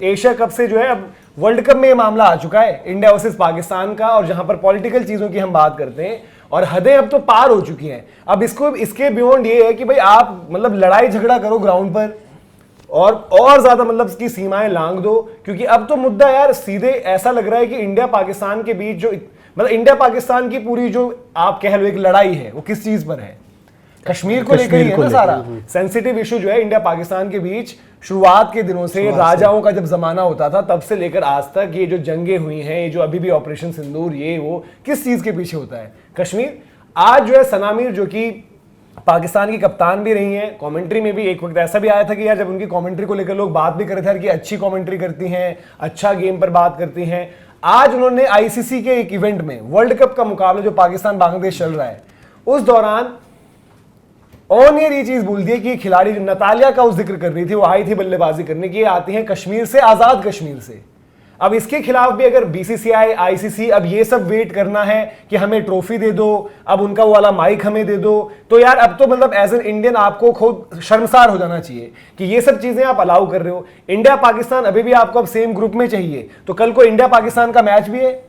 Asia cup से जो है अब वर्ल्ड कप में ये मामला आ चुका है, इंडिया वर्सेस पाकिस्तान का, और जहां पर पॉलिटिकल चीजों की हम बात करते हैं और हदें अब तो पार हो चुकी हैं। अब इसके बियॉन्ड ये है कि भाई आप मतलब लड़ाई झगड़ा करो ग्राउंड पर और ज्यादा मतलब इसकी सीमाएं लांग दो, क्योंकि अब तो मुद्दा यार सीधे ऐसा लग रहा है कि इंडिया पाकिस्तान के बीच जो मतलब इंडिया पाकिस्तान की पूरी जो आप कह लो एक लड़ाई है वो किस चीज पर है, कश्मीर को लेकर ही है ना। सारा सेंसिटिव इशू जो है इंडिया पाकिस्तान के बीच शुरुआत के दिनों से, राजाओं का जब जमाना होता था तब से लेकर आज तक ये जो जंगें हुई हैं, ये जो अभी भी ऑपरेशन सिंदूर, ये वो किस चीज के पीछे होता है, कश्मीर। आज जो है सना मीर जो कि पाकिस्तान की कप्तान भी रही हैं, कमेंट्री में भी एक वक्त ऐसा भी आया था कि यार जब उनकी कमेंट्री को लेकर लोग बात भी कर रहे थे कि अच्छी कमेंट्री करती हैं, अच्छा गेम पर बात करती हैं। आज उन्होंने आईसीसी के एक इवेंट में वर्ल्ड कप का मुकाबला जो पाकिस्तान बांग्लादेश चल रहा है उस दौरान ऑन एयर ये चीज बोल दी कि खिलाड़ी जो नतालिया का उस जिक्र कर रही थी, वो आई थी बल्लेबाजी करने की, आती हैं कश्मीर से, आजाद कश्मीर से। अब इसके खिलाफ भी अगर बीसीसीआई, आईसीसी अब ये सब वेट करना है कि हमें ट्रॉफी दे दो, अब उनका वो वाला माइक हमें दे दो, तो यार अब तो मतलब एज एन इंडियन आपको खुद शर्मसार हो जाना चाहिए कि ये सब चीजें आप अलाउ कर रहे हो। इंडिया पाकिस्तान अभी भी आपको अब सेम ग्रुप में चाहिए, तो कल को इंडिया पाकिस्तान का मैच भी है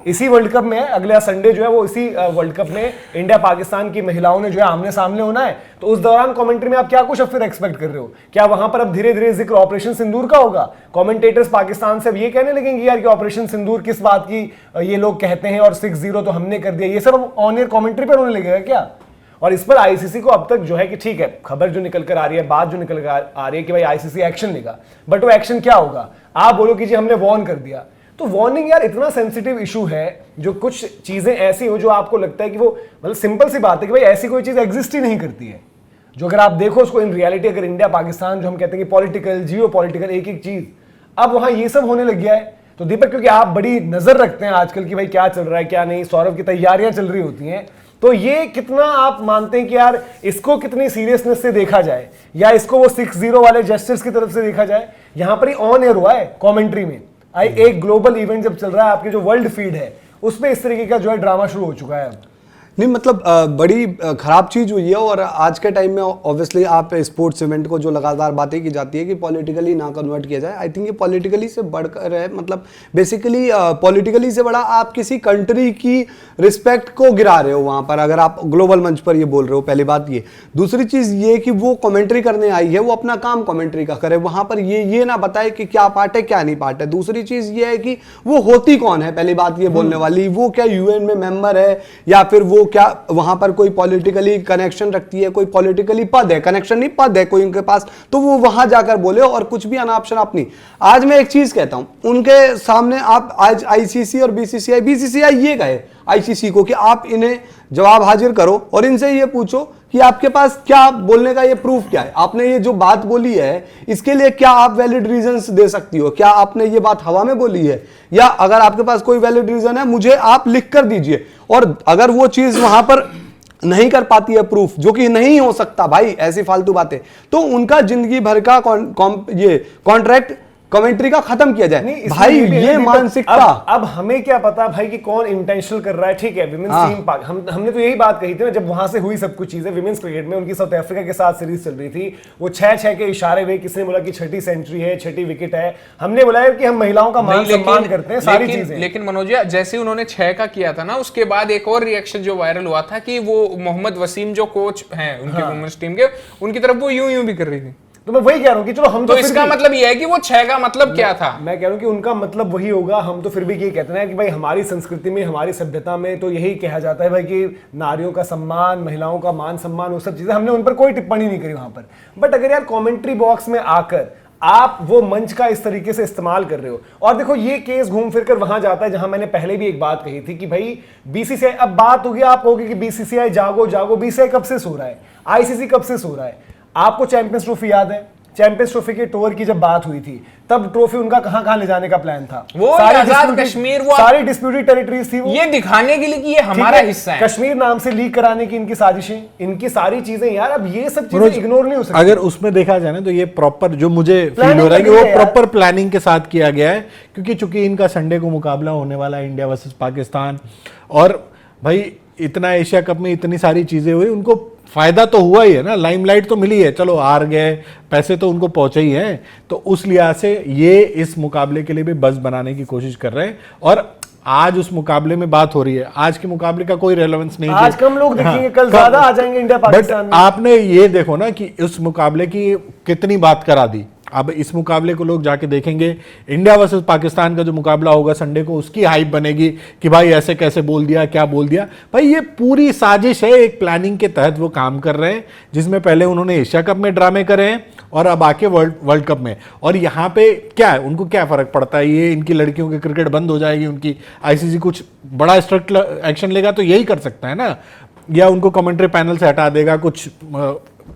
इसी वर्ल्ड कप में है, अगला संडे जो है वो इसी वर्ल्ड कप में इंडिया पाकिस्तान की महिलाओं ने जो है आमने सामने होना है। तो उस दौरान कमेंट्री में आप क्या कुछ अब फिर एक्सपेक्ट कर रहे हो? क्या वहां पर अब धीरे धीरे जिक्र ऑपरेशन सिंदूर का होगा? कमेंटेटर्स पाकिस्तान से अब ये कहने लगेंगे यार कि ऑपरेशन सिंदूर किस बात की ये लोग कहते हैं और 6-0 तो हमने कर दिया, ये सब ऑन एयर कमेंट्री पर होने लगेगा क्या? और इस पर आईसीसी को अब तक जो है कि ठीक है, खबर जो निकल कर आ रही है, बात जो निकल कर आ रही है कि भाई आईसीसी एक्शन लेगा, बट वो एक्शन क्या होगा? आप बोलो कि जी हमने वार्न कर दिया, तो वार्निंग यार इतना सेंसिटिव इशू है, जो कुछ चीजें ऐसी हो जो आपको लगता है कि वो मतलब सिंपल सी बात है कि भाई ऐसी कोई चीज एग्जिस्ट ही नहीं करती है, जो अगर आप देखो उसको इन रियलिटी, अगर इंडिया पाकिस्तान जो हम कहते हैं कि पॉलिटिकल, जियो पॉलिटिकल, एक एक चीज, अब वहां ये सब होने लग गया है। तो दीपक, क्योंकि आप बड़ी नजर रखते हैं आजकल की भाई क्या चल रहा है क्या नहीं, सौरभ की तैयारियां चल रही होती हैं, तो ये कितना आप मानते हैं कि यार इसको कितनी सीरियसनेस से देखा जाए, या इसको वो 6-0 वाले जेस्चर्स की तरफ से देखा जाए? यहां पर ही ऑन एयर हुआ है कमेंट्री में, एक ग्लोबल इवेंट जब चल रहा है, आपकी जो वर्ल्ड फीड है उसमें इस तरीके का जो है ड्रामा शुरू हो चुका है। नहीं मतलब बड़ी खराब चीज़ हुई है। और आज के टाइम में ऑब्वियसली आप स्पोर्ट्स इवेंट को जो लगातार बातें की जाती है कि पॉलिटिकली ना कन्वर्ट किया जाए, आई थिंक ये पॉलिटिकली से बढ़कर है, मतलब बेसिकली पॉलिटिकली से बड़ा आप किसी कंट्री की रिस्पेक्ट को गिरा रहे हो वहाँ पर, अगर आप ग्लोबल मंच पर ये बोल रहे हो। पहली बात ये। दूसरी चीज़ ये कि वो कमेंट्री करने आई है, वो अपना काम कमेंट्री का करे, वहाँ पर ये ना बताए कि क्या पार्ट है क्या नहीं पार्ट है। दूसरी चीज़ ये है कि वो होती कौन है, पहली बात ये बोलने वाली, वो क्या यूएन में मेंबर है या फिर वो क्या वहां पर कोई पॉलिटिकली कनेक्शन रखती है, कोई पॉलिटिकली पद है, कनेक्शन नहीं पद है कोई उनके पास, तो वो वहां जाकर बोले और कुछ भी अनाप शनाप नहीं। आज मैं एक चीज कहता हूं, उनके सामने आप आज आईसीसी और बीसीसीआई ये कहे आईसीसी को कि आप इन्हें जवाब हाजिर करो और इनसे ये पूछो कि आपके पास क्या बोलने का ये प्रूफ क्या है, आपने ये जो बात बोली है इसके लिए क्या आप वैलिड रीजंस दे सकती हो, क्या आपने ये बात हवा में बोली है, या अगर आपके पास कोई वैलिड रीजन है मुझे आप लिख कर दीजिए। और अगर वो चीज वहां पर नहीं कर पाती है प्रूफ, जो कि नहीं हो सकता भाई, ऐसी फालतू बातें, तो उनका जिंदगी भर का ये कॉन्ट्रैक्ट कमेंट्री का खत्म किया जाए भाई, ये मानसिकता। अब हमें क्या पता भाई कि कौन इंटेंशनल कर रहा है। ठीक है, विमेंस टीम हमने तो यही बात कही थी ना जब वहां से हुई सब कुछ चीजें विमेंस क्रिकेट में, उनकी साउथ अफ्रीका के साथ सीरीज चल रही थी, वो 6-6 के इशारे में, किसने बोला कि 6ठी सेंचुरी है, 6ठी विकेट है, हमने बोला कि हम महिलाओं का मान सम्मान करते हैं, सारी चीजें। लेकिन मनोज, जैसे उन्होंने 6 का किया था ना, उसके बाद एक और रिएक्शन जो वायरल हुआ था कि वो मोहम्मद वसीम जो कोच हैं उनकी वुमेन्स टीम के, उनकी तरफ वो यूं भी कर रही थी। तो मैं वही कह रहा हूं कि चलो हम तो इसका मतलब यह है कि वो 6 का मतलब क्या था? मैं कह रहा हूं कि उनका मतलब वही होगा। हम तो फिर भी ये कहते हैं कि भाई हमारी संस्कृति में, हमारी सभ्यता में तो यही कहा जाता है भाई कि नारियों का सम्मान, महिलाओं का मान सम्मान, वो सब चीजें, हमने उन पर कोई टिप्पणी नहीं करी वहां पर। बट अगर यार कमेंट्री बॉक्स में आकर आप वो मंच का इस तरीके से इस्तेमाल कर रहे हो, और देखो ये केस घूम फिर कर वहां जाता है जहां मैंने पहले भी एक बात कही थी कि भाई बीसीसीआई, अब बात होगी, आप कहोगे कि बीसीसीआई जागो जागो, बीसीसीआई कब से सो रहा है, आईसीसी कब से सो रहा है? आपको चैंपियंस ट्रॉफी याद है? चैंपियंस ट्रॉफी के टूर की जब बात हुई थी तब ट्रॉफी उनका कहां ले जाने का प्लान था? वो आजाद कश्मीर, वो सारी डिस्प्यूटेड टेरिटरीज थी, वो ये दिखाने के लिए कि ये हमारा हिस्सा है, कश्मीर नाम से लीक कराने की इनकी साजिशें, इनकी सारी चीजें यार, अब ये सब चीजें इग्नोर नहीं हो सकती। अगर उसमें देखा जाए ना तो ये प्रॉपर, जो मुझे फील हो रहा है कि वो प्रॉपर प्लानिंग के साथ किया गया है, क्योंकि चूंकि इनका संडे को मुकाबला होने वाला है इंडिया वर्सेस पाकिस्तान, और भाई इतना एशिया कप में इतनी सारी चीजें हुई, उनको फायदा तो हुआ ही है ना, लाइमलाइट तो मिली है, चलो हार गए, पैसे तो उनको पहुंचे ही हैं, तो उस लिहाज से ये इस मुकाबले के लिए भी बज़ बनाने की कोशिश कर रहे हैं। और आज उस मुकाबले में बात हो रही है, आज के मुकाबले का कोई रेलेवेंस नहीं, आज कम लोग देखेंगे, कल ज्यादा आ जाएंगे इंडिया पाकिस्तान में। आपने ये देखो ना कि उस मुकाबले की कितनी बात करा दी। अब इस मुकाबले को लोग जाके देखेंगे, इंडिया वर्सेस पाकिस्तान का जो मुकाबला होगा संडे को, उसकी हाइप बनेगी कि भाई ऐसे कैसे बोल दिया, क्या बोल दिया। भाई ये पूरी साजिश है, एक प्लानिंग के तहत वो काम कर रहे हैं, जिसमें पहले उन्होंने एशिया कप में ड्रामे करे हैं और अब आके वर्ल्ड कप में। और यहाँ पे क्या है, उनको क्या फर्क पड़ता है, ये इनकी लड़कियों की क्रिकेट बंद हो जाएगी, उनकी आईसीसी कुछ बड़ा स्ट्रिक्ट एक्शन लेगा तो यही कर सकता है ना, या उनको कमेंट्री पैनल से हटा देगा, कुछ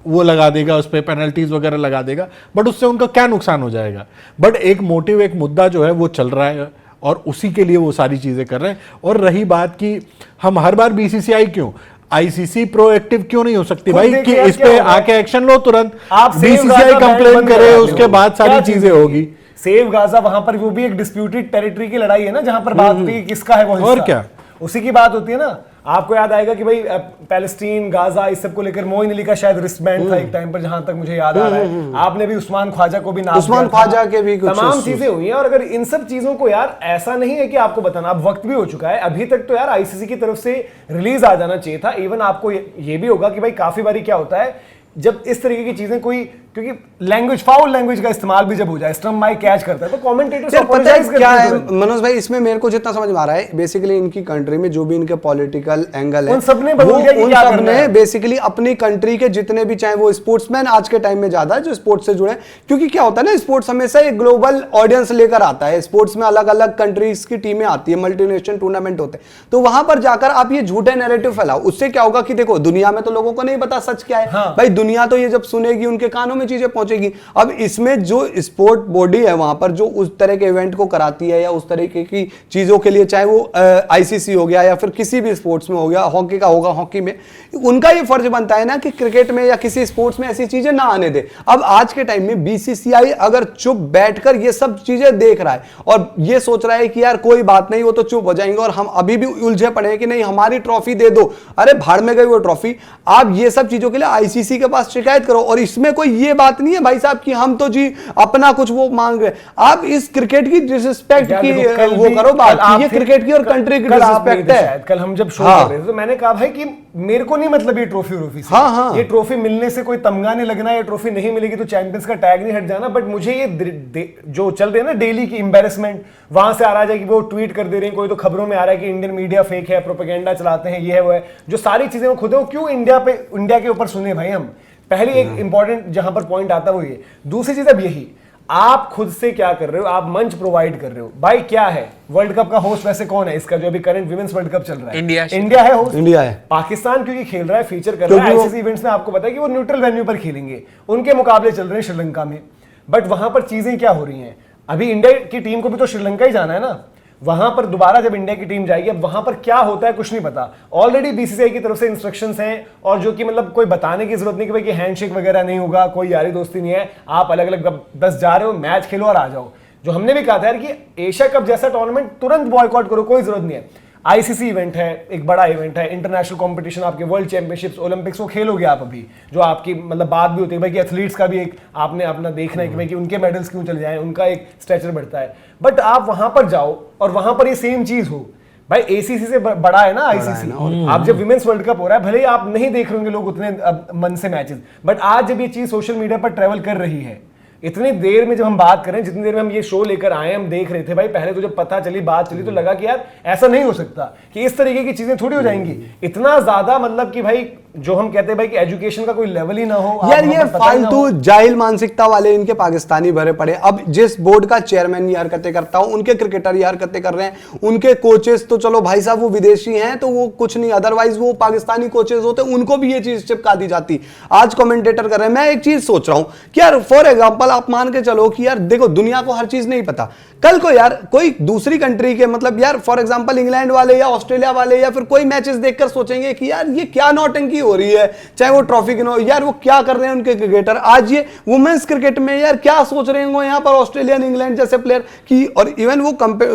वो लगा देगा, उस पर पेनल्टीज वगैरह लगा देगा, बट उससे उनका क्या नुकसान हो जाएगा। बट एक मोटिव, एक मुद्दा जो है वो चल रहा है और उसी के लिए वो सारी चीजें कर रहे हैं। और रही बात कि हम हर बार बीसीसीआई क्यों, आईसीसी प्रोएक्टिव क्यों नहीं हो सकती भाई कि इस पे आके एक्शन लो तुरंत, आप बीसीसीआई कंप्लेन करे, उसके बाद सारी चीजें होगी। सेव गाजा वहां पर वो भी एक डिस्प्यूटेड टेरिटरी की लड़ाई है ना, जहां पर बात होती है किसका है वो हिस्सा, और क्या, उसी की बात होती है ना। आपको याद आएगा कि भाई पैलेस्टीन, गाजा, इस सब को लेकर मोइन अली का शायद रिस्टबैंड था एक टाइम पर, जहां तक मुझे याद आ रहा है। आपने भी उस्मान ख्वाजा को भी नाम, उस्मान ख्वाजा के भी कुछ तमाम चीजें हुई हैं। और अगर इन सब चीजों को यार ऐसा नहीं है कि आपको बताना, अब वक्त भी हो चुका है, अभी तक तो यार आईसीसी की तरफ से रिलीज आ जाना चाहिए था। इवन आपको ये भी होगा कि भाई काफी बारी क्या होता है जब इस तरीके की चीजें कोई, क्योंकि लैंग्वेज, फाउल लैंग्वेज का इस्तेमाल भी जब हो जाए, स्टंप माइक कैच करता है, तो कमेंटेटर्स यार पता है क्या है मनोज भाई, इसमें मेरे को जितना समझ में आ रहा है, बेसिकली इनकी कंट्री में जो भी इनके पॉलिटिकल एंगल है, उन सबने बदल दिया कि क्या करना है। बेसिकली अपनी कंट्री के जितने भी, चाहे वो स्पोर्ट्समैन आज के टाइम में ज्यादा है जो स्पोर्ट्स से जुड़े, क्योंकि क्या होता है ना, स्पोर्ट्स हमेशा एक ग्लोबल ऑडियंस लेकर आता है। स्पोर्ट्स में अलग अलग कंट्रीज की टीमें आती है, मल्टीनेशनल टूर्नामेंट होते हैं, तो वहां पर जाकर आप ये झूठे नैरेटिव फैलाओ। उससे क्या होगा कि देखो दुनिया में तो लोगों को नहीं पता सच क्या है, भाई दुनिया तो ये जब सुनेगी उनके कानों में चीजें पहुंचेगी। अब इसमें जो स्पोर्ट बॉडी है वहां पर जो उस तरह के इवेंट को कराती है या उस तरीके की चीजों के लिए, चाहे वो आईसीसी हो गया या फिर किसी भी स्पोर्ट्स में हो गया, हॉकी का होगा, हॉकी में उनका ये फर्ज बनता है ना कि क्रिकेट में या किसी स्पोर्ट्स में ऐसी चीजें ना आने दे। अब आज के टाइम में बीसीसीआई अगर चुप बैठकर ये सब चीजें देख रहा है और ये सोच रहा है कि यार कोई बात नहीं, वो तो चुप हो जाएंगे और हम अभी भी उलझे पड़े हैं कि नहीं हमारी ट्रॉफी दे दो, अरे भाड़ में गई वो ट्रॉफी। आप ये सब चीजों के लिए आईसीसी के पास शिकायत करो। और इसमें कोई ये बात नहीं है भाई साहब कि हम तो जी अपना कुछ वो मांग रहे, आप इस क्रिकेट की डिसरिस्पेक्ट की वो करो बात, ये क्रिकेट की और कंट्री की डिसरिस्पेक्ट है। कल हम जब शो कर रहे थे तो मैंने कहा भाई कि मेरे को नहीं मतलब ये ट्रॉफी से, ये ट्रॉफी मिलने से कोई तमगा नहीं लगना, ये ट्रॉफी नहीं मिलेगी तो चैंपियंस का टैग नहीं हट जाना, बट मुझे ये जो चल रहे हैं ना डेली की एम्बैरेसमेंट, वहां से आ रहा है कि वो ट्वीट कर दे रहे हैं, कोई तो खबरों में आ रहा है कि इंडियन मीडिया फेक है, प्रोपेगेंडा चलाते हैं, ये है वो है, जो सारी चीजें वो खुद है, क्यों इंडिया के ऊपर सुने भाई हम। पहली एक इंपॉर्टेंट जहां पर पॉइंट आता है वो ये। दूसरी चीज अब यही, आप खुद से क्या कर रहे हो, आप मंच प्रोवाइड कर रहे हो। भाई क्या है, वर्ल्ड कप का होस्ट वैसे कौन है इसका, जो अभी करंट विमेंस वर्ल्ड कप चल रहा है? इंडिया है होस्ट, इंडिया है। पाकिस्तान क्योंकि खेल रहा है, फीचर कर रहा है आईसीसी इवेंट्स में, आपको पता है कि वो न्यूट्रल वेन्यू पर खेलेंगे, उनके मुकाबले चल रहे हैं श्रीलंका में। बट वहां पर चीजें क्या हो रही हैं, अभी इंडिया की टीम को भी तो श्रीलंका ही जाना है ना, वहां पर दोबारा जब इंडिया की टीम जाएगी, अब वहां पर क्या होता है कुछ नहीं पता। ऑलरेडी बीसीसीआई की तरफ से इंस्ट्रक्शंस हैं, और जो कि मतलब कोई बताने की जरूरत नहीं कि भाई कि हैंडशेक वगैरह नहीं होगा, कोई यारी दोस्ती नहीं है, आप अलग अलग बस जा रहे हो, मैच खेलो और आ जाओ। जो हमने भी कहा था यार कि एशिया कप जैसा टूर्नामेंट तुरंत बॉयकॉट करो, कोई जरूरत नहीं है। आईसीसी इवेंट है, एक बड़ा इवेंट है, इंटरनेशनल कंपटीशन, आपके वर्ल्ड चैंपियनशिप्स, ओलंपिक्स, वो खेलोगे आप अभी, जो आपकी मतलब बात भी होती है भाई कि एथलीट्स का भी एक आपने अपना देखना है कि भाई कि उनके मेडल्स क्यों चले जाएं, उनका एक स्ट्रेचर बढ़ता है। बट आप वहां पर जाओ और वहां पर ये सेम चीज हो, भाई एसीसी से बड़ा है ना आईसीसी। आप जब विमेंस वर्ल्ड कप हो रहा है, भले ही आप नहीं देख रहे होंगे लोग उतने मन से मैचेस, बट आज जब ये चीज सोशल मीडिया पर ट्रेवल कर रही है, इतनी देर में जब हम बात करें, जितनी देर में हम ये शो लेकर आए, हम देख रहे थे भाई, पहले तो जब पता चली, बात चली, तो लगा कि यार ऐसा नहीं हो सकता कि इस तरीके की चीजें थोड़ी हो जाएंगी। इतना ज्यादा मतलब कि भाई जो हम कहते हैं भाई कि एजुकेशन का कोई लेवल ही ना हो यार, ये फालतू जाहिल मानसिकता वाले इनके पाकिस्तानी भरे पड़े। अब जिस बोर्ड का चेयरमैन ये हरकतें करता हूं, उनके क्रिकेटर ये हरकतें कर रहे हैं, उनके कोचेस तो चलो भाई साहब वो विदेशी हैं तो वो कुछ नहीं, अदरवाइज वो पाकिस्तानी कोचेस होते, उनको भी ये चीज चिपका दी जाती। आज कमेंटेटर कर रहे हैं। मैं एक चीज सोच रहा हूं कि यार फॉर एग्जाम्पल आप मान के चलो कि यार देखो दुनिया को हर चीज नहीं पता, कल को यार कोई दूसरी कंट्री के मतलब यार फॉर एग्जांपल इंग्लैंड वाले या ऑस्ट्रेलिया वाले या फिर कोई मैचेस देखकर सोचेंगे कि यार ये क्या नौटंकी हो रही है, चाहे वो ट्रॉफी की ना हो, यार वो क्या कर रहे हैं उनके क्रिकेटर। आज ये वुमेन्स क्रिकेट में यार क्या सोच रहे होंगे यहाँ पर ऑस्ट्रेलियन, इंग्लैंड जैसे प्लेयर की, और इवन वो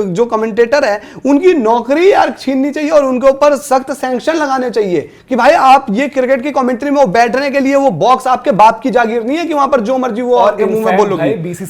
जो कमेंटेटर है उनकी नौकरी यार छीननी चाहिए और उनके ऊपर सख्त सैंक्शन लगाने चाहिए कि भाई आप ये क्रिकेट की कमेंट्री में वो बैठने के लिए वो बॉक्स आपके बाप की जागीर नहीं है कि वहां पर जो मर्जी वो आपके मुंह में बोलोगे। बीसीसीआई